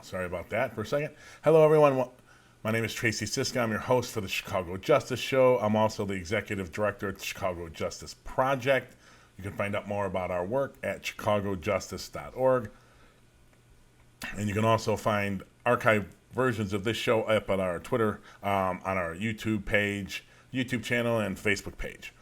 Sorry about that for a second. Hello, everyone. My name is Tracy Siska. I'm your host for the Chicago Justice Show. I'm also the executive director at the Chicago Justice Project. You can find out more about our work at chicagojustice.org. And you can also find archived versions of this show up on our Twitter, on our YouTube channel, and Facebook page.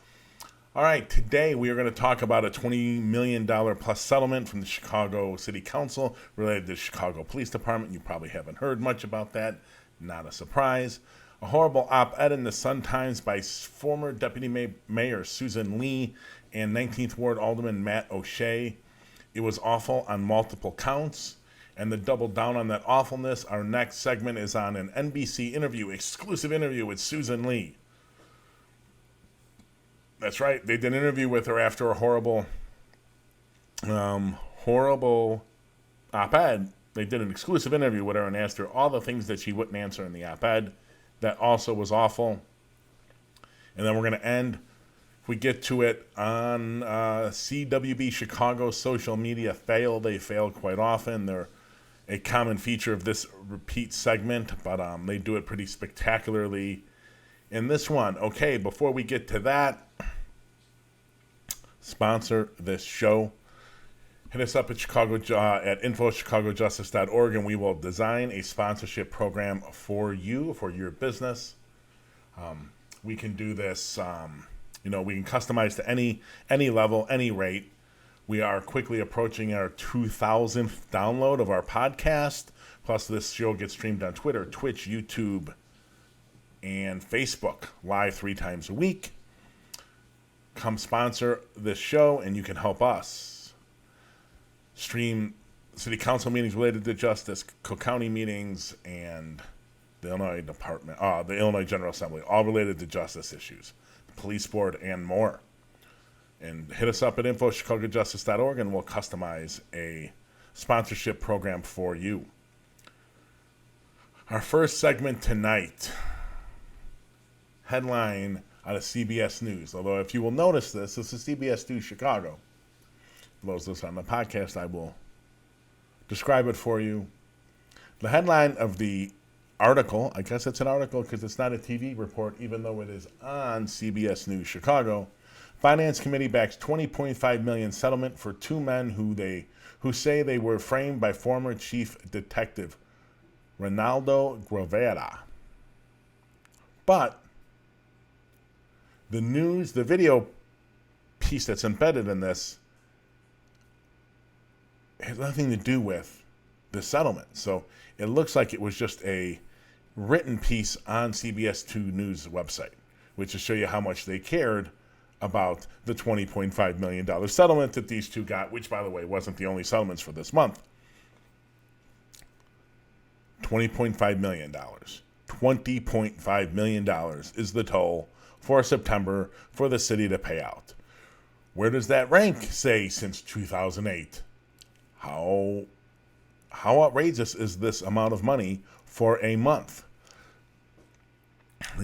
All right, today we are going to talk about a $20 million plus settlement from the Chicago City Council related to the Chicago Police Department. You probably haven't heard much about that. Not a surprise. A horrible op-ed in the Sun-Times by former Deputy Mayor Susan Lee and 19th Ward Alderman Matt O'Shea. It was awful on multiple counts. And to double down on that awfulness, our next segment is on an NBC exclusive interview with Susan Lee. That's right. They did an interview with her after a horrible op-ed. They did an exclusive interview with her and asked her all the things that she wouldn't answer in the op-ed. That also was awful. And then we're going to end, if we get to it, on CWB Chicago's social media fail. They fail quite often. They're a common feature of this repeat segment, but they do it pretty spectacularly in this one. Okay, before we get to that, sponsor this show. Hit us up at info@chicagojustice.org, and we will design a sponsorship program for you, for your business. We can do this, we can customize to any level, any rate. We are quickly approaching our 2,000th download of our podcast. Plus, this show gets streamed on Twitter, Twitch, YouTube, and Facebook live 3 times a week. Come sponsor this show, and you can help us stream city council meetings related to justice, Cook County meetings, and the Illinois General Assembly, all related to justice issues, the police board, and more. And hit us up at info@chicagojustice.org, and we'll customize a sponsorship program for you. Our first segment tonight, headline out of CBS News. Although if you will notice this is CBS News Chicago. For those listening on the podcast, I will describe it for you. The headline of the article, I guess it's an article because it's not a TV report, even though it is on CBS News Chicago. Finance Committee backs $20.5 million settlement for 2 men who say they were framed by former Chief Detective Reynaldo Guevara. But the video piece that's embedded in this has nothing to do with the settlement. So it looks like it was just a written piece on CBS 2 News website, which will show you how much they cared about the $20.5 million settlement that these two got, which, by the way, wasn't the only settlements for this month. $20.5 million. $20.5 million is the toll for September for the city to pay out. Where does that rank, say, since 2008? How outrageous is this amount of money for a month?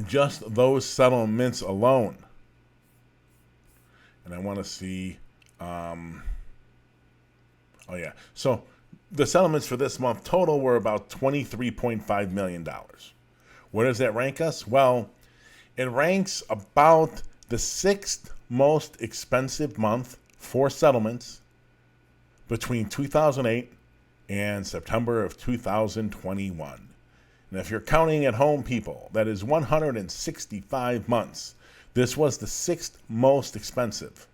Just those settlements alone. And I want to see, so the settlements for this month total were about $23.5 million. Where does that rank us? Well, it ranks about the 6th most expensive month for settlements between 2008 and September of 2021. And if you're counting at home, people, that is 165 months. This was the 6th most expensive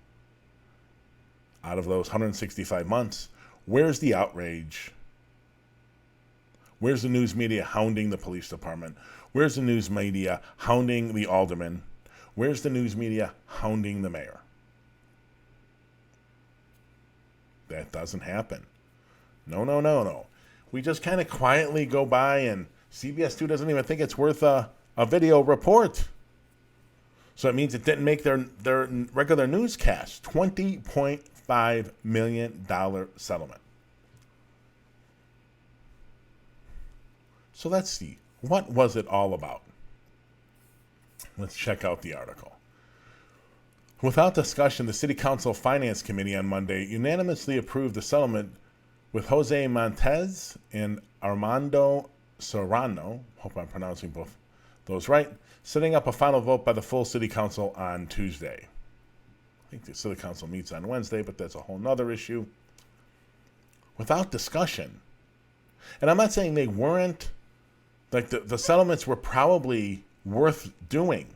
out of those 165 months. Where's the outrage? Where's the news media hounding the police department? Where's the news media hounding the alderman? Where's the news media hounding the mayor? That doesn't happen. No. We just kind of quietly go by, and CBS 2 doesn't even think it's worth a video report. So it means it didn't make their regular newscast. $20.5 million settlement. So let's see. What was it all about? Let's check out the article. Without discussion, the City Council Finance Committee on Monday unanimously approved the settlement with Jose Montez and Armando Serrano, hope I'm pronouncing both those right, setting up a final vote by the full city council on Tuesday. I think the city council meets on Wednesday, but that's a whole nother issue. Without discussion. And I'm not saying they weren't, like the settlements were probably worth doing.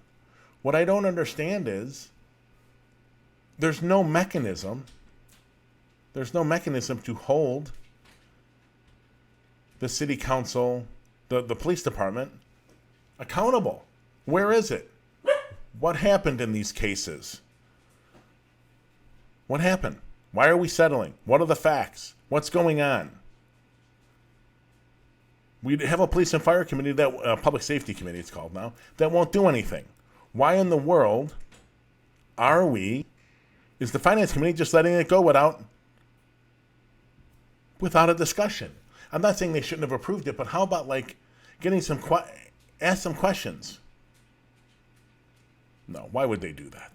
What I don't understand is there's no mechanism to hold the city council, the police department, accountable. Where is it? What happened in these cases? What happened? Why are we settling? What are the facts? What's going on? We have a police and fire committee, public safety committee it's called now, that won't do anything. Why in the world is the finance committee just letting it go without a discussion? I'm not saying they shouldn't have approved it, but how about getting ask some questions? No, why would they do that?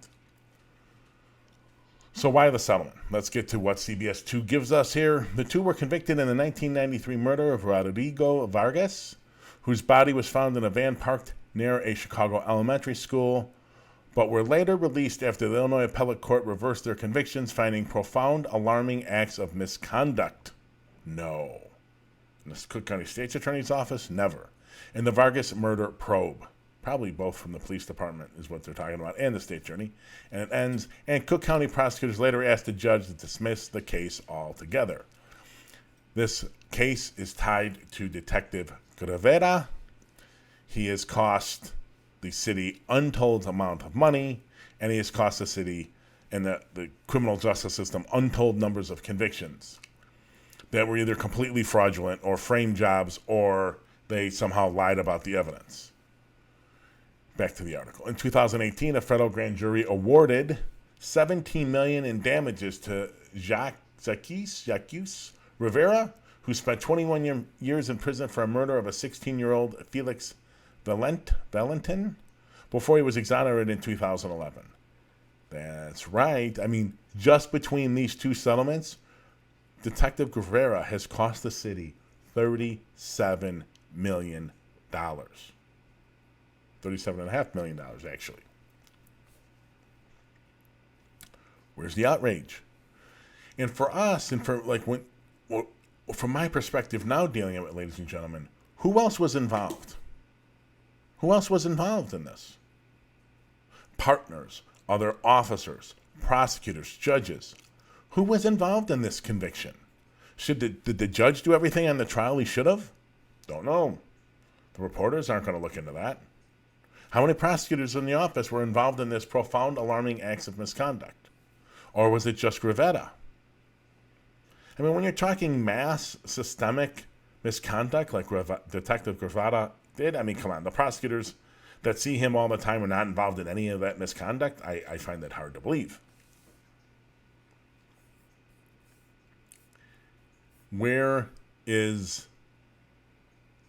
So why the settlement? Let's get to what CBS 2 gives us here. The two were convicted in the 1993 murder of Rodrigo Vargas, whose body was found in a van parked near a Chicago elementary school, but were later released after the Illinois Appellate Court reversed their convictions, finding profound, alarming acts of misconduct. No. In the Cook County State's Attorney's Office? Never. In the Vargas murder probe. Probably both from the police department is what they're talking about, and the state attorney. And it ends, and Cook County prosecutors later asked the judge to dismiss the case altogether. This case is tied to Detective Guevara. He has cost the city untold amount of money, and he has cost the city and the criminal justice system untold numbers of convictions that were either completely fraudulent or frame jobs, or they somehow lied about the evidence. Back to the article. In 2018, a federal grand jury awarded $17 million in damages to Jacques Rivera, who spent 21 years in prison for a murder of a 16-year-old Felix Valentin before he was exonerated in 2011. That's right. I mean, just between these two settlements, Detective Guevara has cost the city $37 million. $37.5 million, actually. Where's the outrage? And for us, and from my perspective now dealing with it, ladies and gentlemen, who else was involved? Who else was involved in this? Partners, other officers, prosecutors, judges. Who was involved in this conviction? Did the judge do everything on the trial he should have? Don't know. The reporters aren't going to look into that. How many prosecutors in the office were involved in this profound, alarming acts of misconduct? Or was it just Guevara? I mean, when you're talking mass, systemic misconduct like Detective Guevara did, I mean, come on, the prosecutors that see him all the time are not involved in any of that misconduct? I find that hard to believe. Where is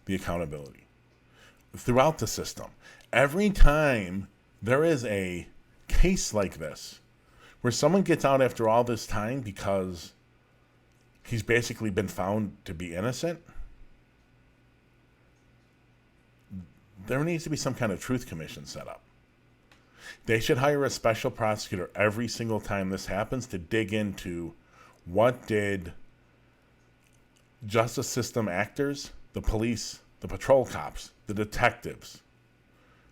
the accountability? Throughout the system. Every time there is a case like this, where someone gets out after all this time because he's basically been found to be innocent, there needs to be some kind of truth commission set up. They should hire a special prosecutor every single time this happens to dig into what did justice system actors, the police, the patrol cops, the detectives,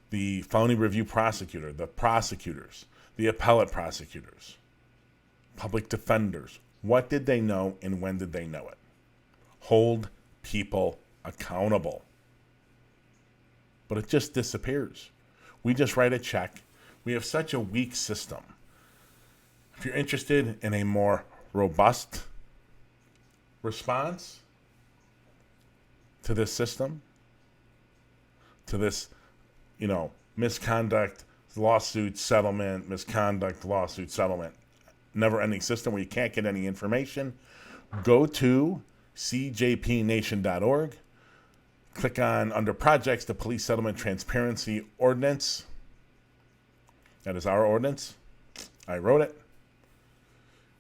the felony review prosecutor, the prosecutors, the appellate prosecutors, public defenders. What did they know and when did they know it? Hold people accountable. But it just disappears. We just write a check. We have such a weak system. If you're interested in a more robust response to this system, to this, misconduct, lawsuit, settlement, misconduct, lawsuit, settlement, never-ending system where you can't get any information, go to cjpnation.org. Click on, under projects, the Police Settlement Transparency Ordinance. That is our ordinance. I wrote it.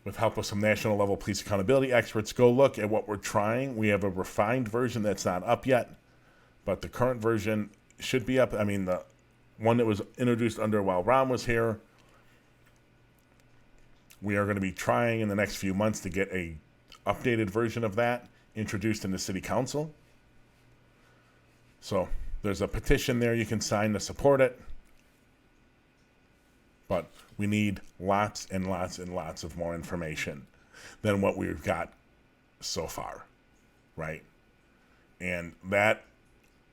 with help of some national level police accountability experts, go look at what we're trying. We have a refined version that's not up yet, but the current version should be up. I mean, the one that was introduced under while Ron was here, we are going to be trying in the next few months to get a updated version of that introduced in the city council. So there's a petition there you can sign to support it. But we need lots and lots and lots of more information than what we've got so far, right? And that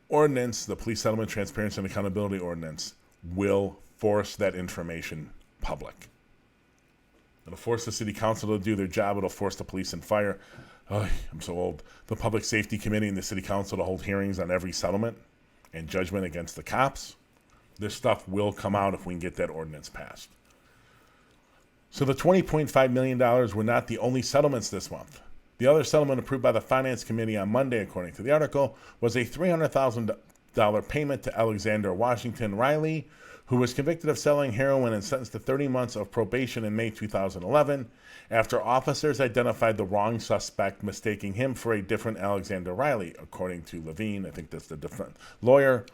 ordinance, the Police Settlement Transparency and Accountability Ordinance, will force that information public. It'll force the city council to do their job. It'll force the police and fire. Oh, I'm so old. The Public Safety Committee and the city council to hold hearings on every settlement and judgment against the cops. This stuff will come out if we can get that ordinance passed. So the $20.5 million were not the only settlements this month. The other settlement approved by the Finance Committee on Monday, according to the article, was a $300,000 payment to Alexander Washington Riley, who was convicted of selling heroin and sentenced to 30 months of probation in May 2011 after officers identified the wrong suspect, mistaking him for a different Alexander Riley, according to Levine. I think that's the different lawyer.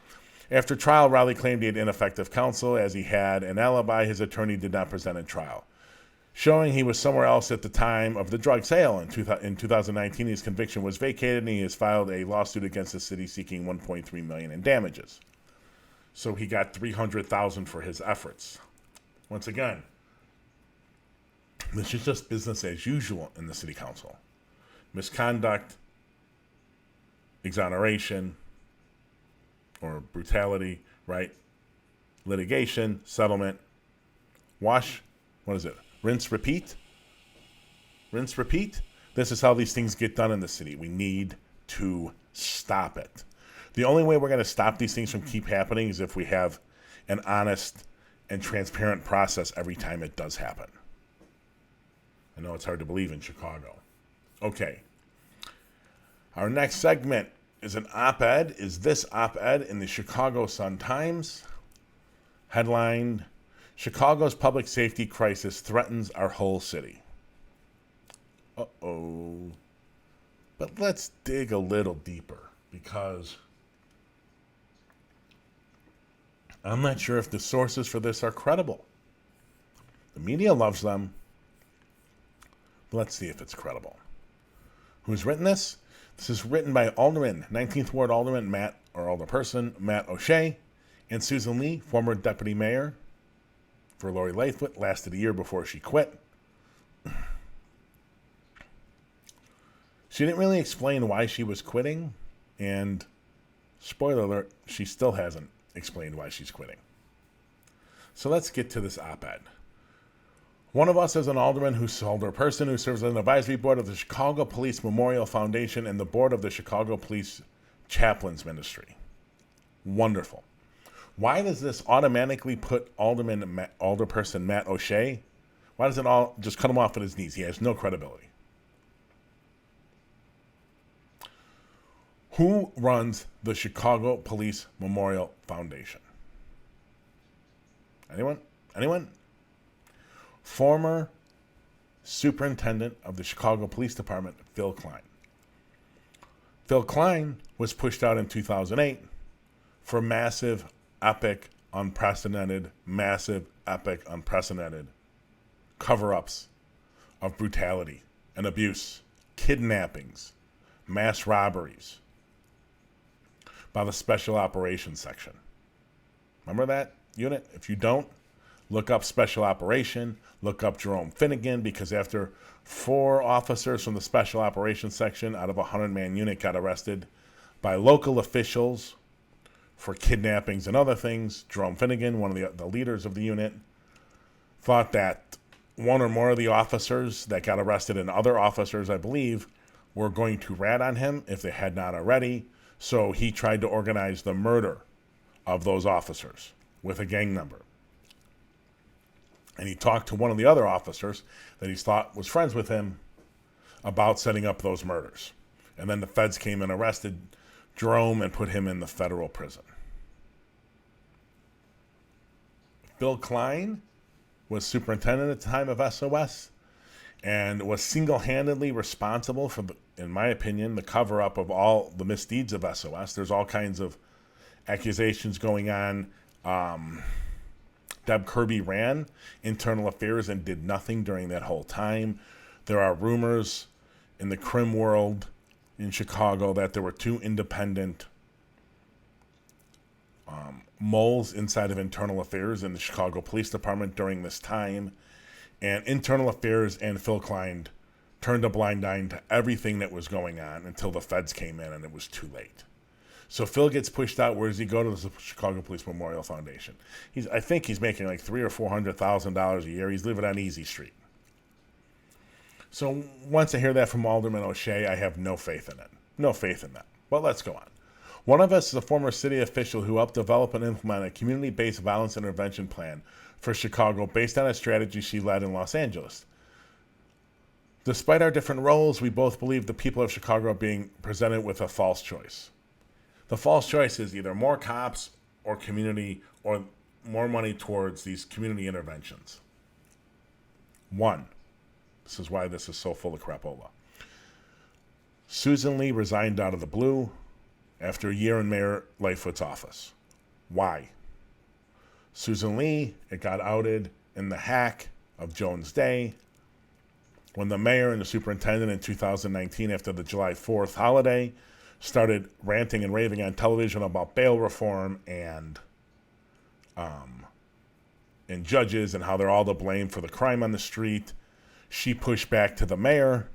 After trial, Riley claimed he had ineffective counsel as he had an alibi his attorney did not present at trial, showing he was somewhere else at the time of the drug sale. In 2019, his conviction was vacated, and he has filed a lawsuit against the city seeking $1.3 million in damages. So he got $300,000 for his efforts. Once again, this is just business as usual in the city council. Misconduct, exoneration, or brutality, right? Litigation, settlement, rinse, repeat? Rinse, repeat? This is how these things get done in the city. We need to stop it. The only way we're going to stop these things from keep happening is if we have an honest and transparent process every time it does happen. I know it's hard to believe in Chicago. Okay. Our next segment is an op-ed. Is this op-ed in the Chicago Sun-Times? Headline, Chicago's public safety crisis threatens our whole city. Uh-oh. But let's dig a little deeper, because I'm not sure if the sources for this are credible. The media loves them. Let's see if it's credible. Who's written this? This is written by Alderman, 19th Ward Alderman Matt Alderperson Matt O'Shea, and Susan Lee, former deputy mayor for Lori Lightfoot, lasted a year before she quit. She didn't really explain why she was quitting, and spoiler alert, she still hasn't explained why she's quitting. So let's get to this op-ed. One of us is an alderperson who serves on the advisory board of the Chicago Police Memorial Foundation and the board of the Chicago Police Chaplains Ministry. Wonderful. Why does this automatically put Alderperson Matt O'Shea? Why does it all just cut him off at his knees? He has no credibility. Who runs the Chicago Police Memorial Foundation? Anyone? Former superintendent of the Chicago Police Department, Phil Klein. Phil Klein was pushed out in 2008 for massive, epic, unprecedented cover-ups of brutality and abuse, kidnappings, mass robberies by the Special Operations Section. Remember that unit? If you don't, look up Special Operation, look up Jerome Finnegan, because after 4 officers from the Special Operations Section out of a 100-man unit got arrested by local officials for kidnappings and other things, Jerome Finnegan, one of the leaders of the unit, thought that one or more of the officers that got arrested, and other officers, I believe, were going to rat on him if they had not already. So he tried to organize the murder of those officers with a gang member. And he talked to one of the other officers that he thought was friends with him about setting up those murders. And then the feds came and arrested Jerome and put him in the federal prison. Phil Klein was superintendent at the time of SOS, and was single-handedly responsible for, in my opinion, the cover-up of all the misdeeds of SOS. There's all kinds of accusations going on. Deb Kirby ran internal affairs and did nothing during that whole time. There are rumors in the crim world in Chicago that there were two independent moles inside of internal affairs in the Chicago Police Department during this time. And internal affairs and Phil Klein turned a blind eye to everything that was going on until the feds came in and it was too late. So Phil gets pushed out. Where does he go? To the Chicago Police Memorial Foundation. I think he's making like $300,000 or $400,000 a year. He's living on Easy Street. So once I hear that from Alderman O'Shea, I have no faith in it. No faith in that. But let's go on. One of us is a former city official who helped develop and implement a community-based violence intervention plan for Chicago based on a strategy she led in Los Angeles. Despite our different roles, we both believe the people of Chicago are being presented with a false choice. The false choice is either more cops or community or more money towards these community interventions. One, this is why this is so full of crapola. Susan Lee resigned out of the blue after a year in Mayor Lightfoot's office. Why? Susan Lee, it got outed in the hack of Jones Day when the mayor and the superintendent in 2019, after the July 4th holiday, started ranting and raving on television about bail reform and judges and how they're all to blame for the crime on the street. She pushed back to the mayor.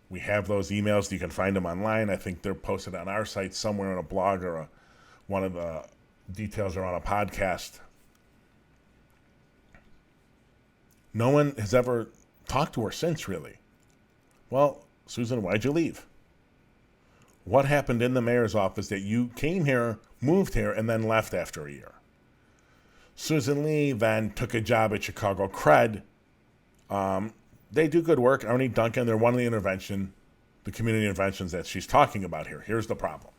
We have those emails. You can find them online. I think they're posted on our site somewhere on a blog or one of the details are on a podcast. No one has ever talked to her since, really. Well, Susan, why'd you leave? What happened in the mayor's office that you came here, moved here, and then left after a year? Susan Lee then took a job at Chicago Cred. They do good work. Ernie Duncan, they're one of the community interventions that she's talking about here. Here's the problem.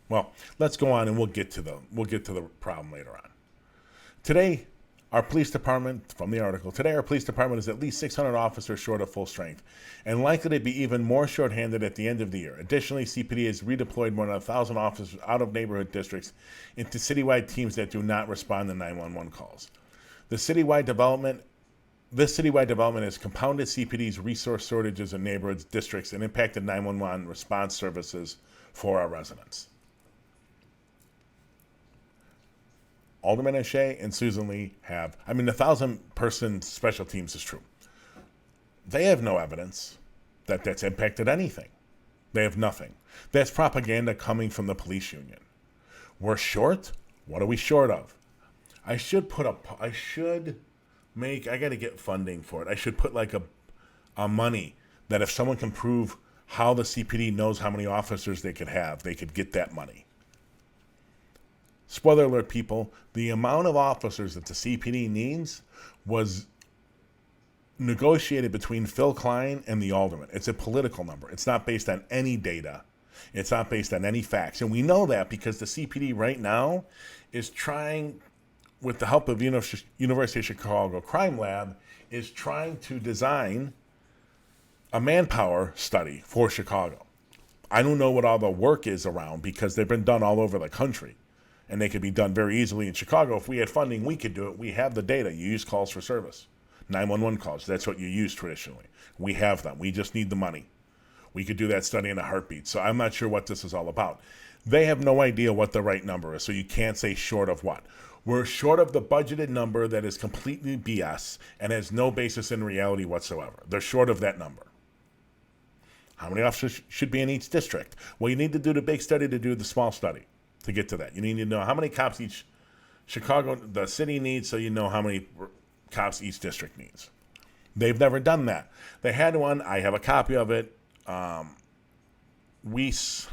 Well, let's go on and we'll get to the problem later on. Today, our police department, from the article, our police department is at least 600 officers short of full strength and likely to be even more shorthanded at the end of the year. Additionally, CPD has redeployed more than 1,000 officers out of neighborhood districts into citywide teams that do not respond to 911 calls. This citywide development has compounded CPD's resource shortages in neighborhood districts and impacted 911 response services for our residents. Alderman O'Shea and Susan Lee the 1,000-person special teams is true. They have no evidence that that's impacted anything. They have nothing. That's propaganda coming from the police union. We're short? What are we short of? I got to get funding for it. I should put like a money that if someone can prove how the CPD knows how many officers they could have, they could get that money. Spoiler alert, people, the amount of officers that the CPD needs was negotiated between Phil Klein and the alderman. It's a political number. It's not based on any data. It's not based on any facts. And we know that because the CPD right now is trying, with the help of University of Chicago Crime Lab, is trying to design a manpower study for Chicago. I don't know what all the work is around because they've been done all over the country. And they could be done very easily in Chicago. If we had funding, we could do it. We have the data. You use calls for service. 911 calls. That's what you use traditionally. We have them. We just need the money. We could do that study in a heartbeat. So I'm not sure what this is all about. They have no idea what the right number is. So you can't say short of what. We're short of the budgeted number that is completely BS and has no basis in reality whatsoever. They're short of that number. How many officers should be in each district? Well, you need to do the big study to do the small study. To get to that, you need to know how many cops each the city needs, so you know how many cops each district needs. They've never done that. They had one. I have a copy of it. Weiss,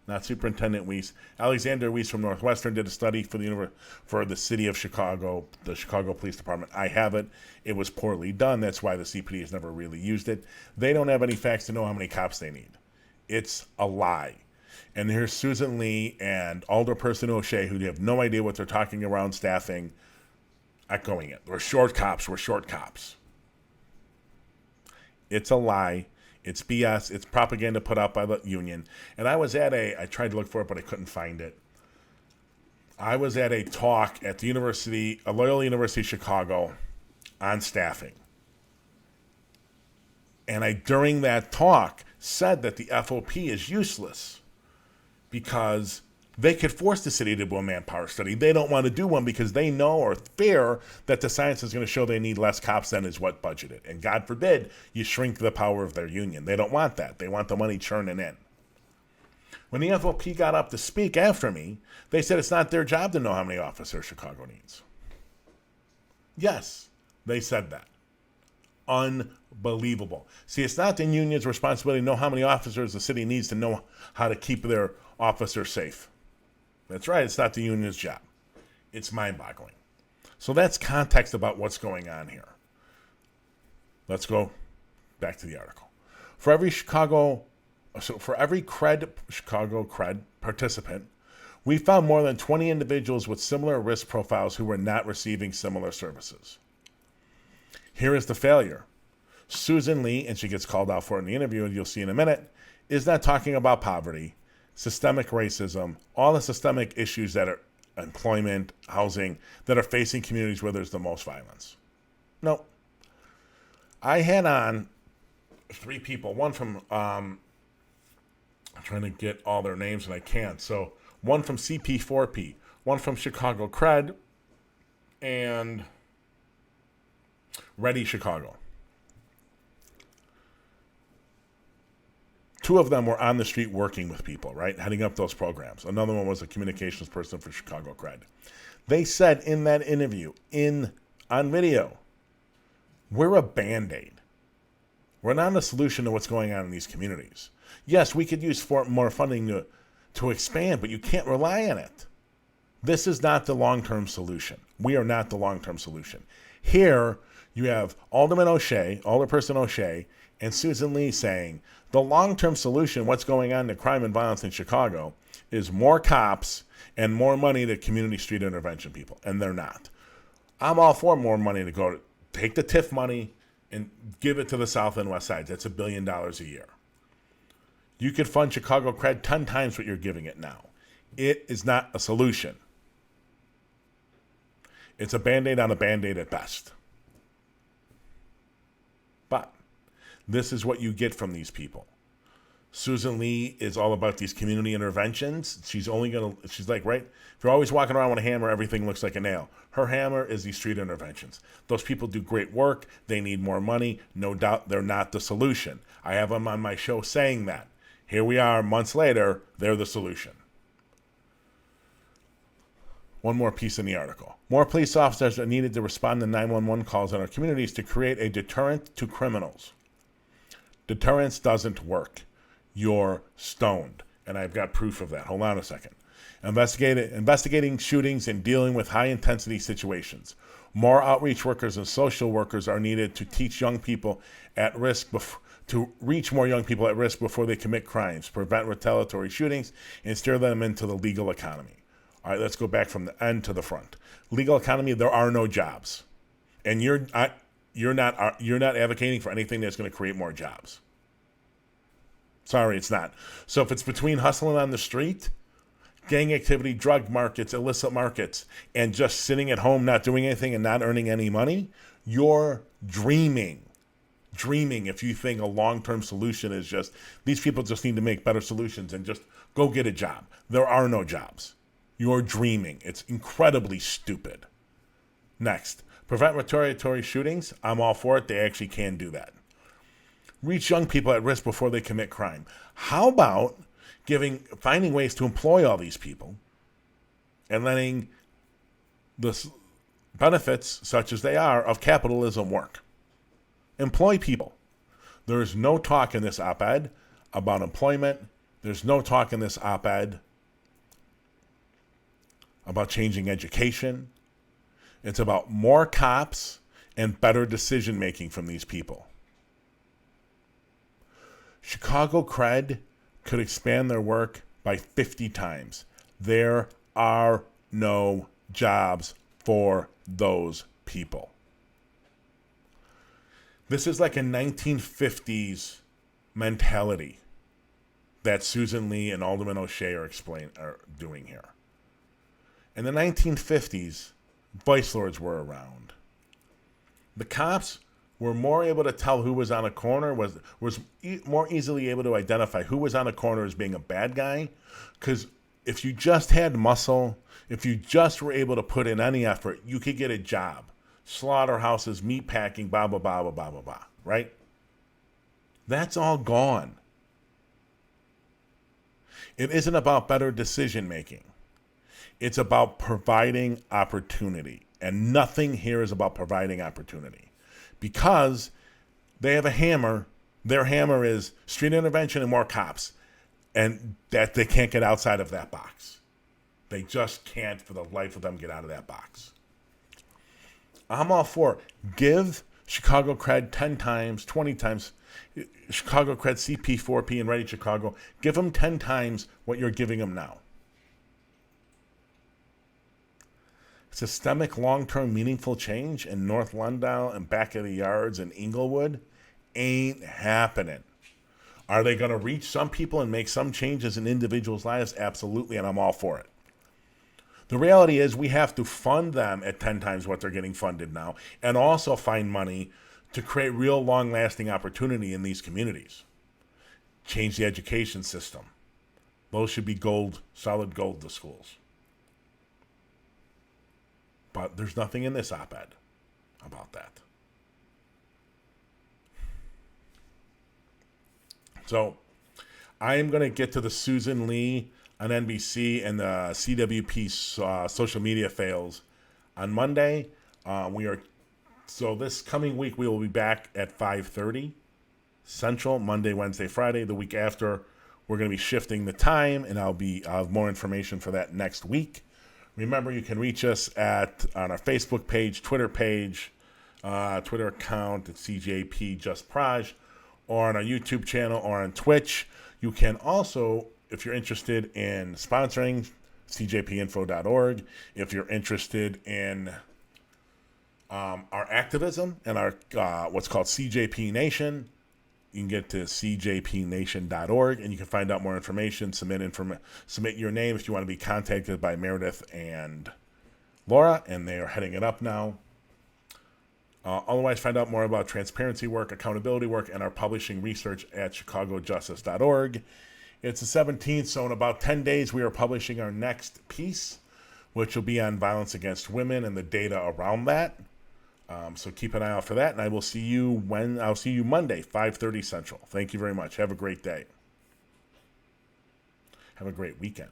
not Superintendent Weiss, Alexander Weiss from Northwestern did a study for the city of Chicago, the Chicago Police Department. I have it. It was poorly done. That's why the CPD has never really used it. They don't have any facts to know how many cops they need. It's a lie. And here's Susan Lee and Alderperson O'Shea, who have no idea what they're talking around staffing, echoing it. We're short cops. It's a lie. It's BS. It's propaganda put out by the union. And I tried to look for it, but I couldn't find it. I was at a talk at the university, Loyola University of Chicago, on staffing. And I, during that talk, said that the FOP is useless because they could force the city to do a manpower study. They don't want to do one because they know or fear that the science is going to show they need less cops than is what budgeted. And God forbid you shrink the power of their union. They don't want that. They want the money churning in. When the FOP got up to speak after me, they said it's not their job to know how many officers Chicago needs. Yes, they said that. Unbelievable. See, it's not the union's responsibility to know how many officers the city needs to know how to keep their officers safe. That's right, it's not the union's job. It's mind-boggling. So that's context about what's going on here. Let's go back to the article. For every Chicago CRED participant, we found more than 20 individuals with similar risk profiles who were not receiving similar services. Here is the failure. Susan Lee, and she gets called out for it in the interview, and you'll see in a minute, is not talking about poverty, systemic racism, all the systemic issues that are employment, housing, that are facing communities where there's the most violence. No. I had on 3 people, one from, I'm trying to get all their names and I can't. So one from CP4P, one from Chicago CRED, and Ready Chicago. 2 of them were on the street working with people, right? Heading up those programs. Another one was a communications person for Chicago CRED. They said in that interview, on video, we're a Band-Aid. We're not a solution to what's going on in these communities. Yes, we could use more funding to expand, but you can't rely on it. This is not the long-term solution. We are not the long-term solution. Here, you have Alderperson O'Shea, and Susan Lee saying, the long-term solution, what's going on to crime and violence in Chicago, is more cops and more money to community street intervention people, and they're not. I'm all for more money to go to take the TIF money and give it to the South and West Sides. That's $1 billion a year. You could fund Chicago CRED 10 times what you're giving it now. It is not a solution. It's a Band-Aid on a Band-Aid at best. But this is what you get from these people. Susan Lee is all about these community interventions. She's like, right? If you're always walking around with a hammer, everything looks like a nail. Her hammer is these street interventions. Those people do great work. They need more money. No doubt they're not the solution. I have them on my show saying that. Here we are, months later, they're the solution. One more piece in the article. More police officers are needed to respond to 911 calls in our communities to create a deterrent to criminals. Deterrence doesn't work. You're stoned. And I've got proof of that. Hold on a second. Investigating shootings and dealing with high-intensity situations. More outreach workers and social workers are needed to teach young people at risk to reach more young people at risk before they commit crimes, prevent retaliatory shootings, and steer them into the legal economy. All right, let's go back from the end to the front. Legal economy, there are no jobs. And you're not advocating for anything that's going to create more jobs. Sorry, it's not. So if it's between hustling on the street, gang activity, drug markets, illicit markets, and just sitting at home not doing anything and not earning any money, you're dreaming if you think a long-term solution is just, these people just need to make better solutions and just go get a job. There are no jobs. You're dreaming. It's incredibly stupid. Next, prevent retaliatory shootings. I'm all for it. They actually can do that. Reach young people at risk before they commit crime. How about finding ways to employ all these people and letting the benefits, such as they are, of capitalism work? Employ people. There's no talk in this op-ed about employment. There's no talk in this op-ed about changing education. It's about more cops and better decision-making from these people. Chicago CRED could expand their work by 50 times. There are no jobs for those people. This is like a 1950s mentality that Susan Lee and Alderman O'Shea are doing here. In the 1950s, vice lords were around. The cops were more able to tell who was on a corner, was more easily able to identify who was on a corner as being a bad guy, because if you just had muscle, if you just were able to put in any effort, you could get a job. Slaughterhouses, meat packing, blah, blah, blah, blah, blah, blah, blah, right? That's all gone. It isn't about better decision making. It's about providing opportunity. And nothing here is about providing opportunity. Because they have a hammer. Their hammer is street intervention and more cops. And that they can't get outside of that box. They just can't, for the life of them, get out of that box. I'm all for it. Give Chicago Cred 10 times, 20 times. Chicago Cred CP4P and Ready Chicago. Give them 10 times what you're giving them now. Systemic, long-term, meaningful change in North Lundau and back of the yards in Inglewood ain't happening. Are they going to reach some people and make some changes in individuals' lives? Absolutely, and I'm all for it. The reality is we have to fund them at 10 times what they're getting funded now, and also find money to create real long-lasting opportunity in these communities. Change the education system. Those should be gold, solid gold to schools. But there's nothing in this op-ed about that. So I am going to get to the Susan Lee on NBC and the CWP social media fails on Monday. So this coming week we will be back at 5:30 Central, Monday, Wednesday, Friday. The week after we're going to be shifting the time, and I'll have more information for that next week. Remember, you can reach us on our Facebook page, Twitter account at CJP Just Praj, or on our YouTube channel or on Twitch. You can also, if you're interested in sponsoring, cjpinfo.org. If you're interested in our activism and our what's called CJP Nation, you can get to cjpnation.org, and you can find out more information, submit your name if you want to be contacted by Meredith and Laura, and they are heading it up now. Otherwise, find out more about transparency work, accountability work, and our publishing research at chicagojustice.org. It's the 17th, so in about 10 days, we are publishing our next piece, which will be on violence against women and the data around that. So keep an eye out for that, and I'll see you Monday, 5:30 Central. Thank you very much. Have a great day. Have a great weekend.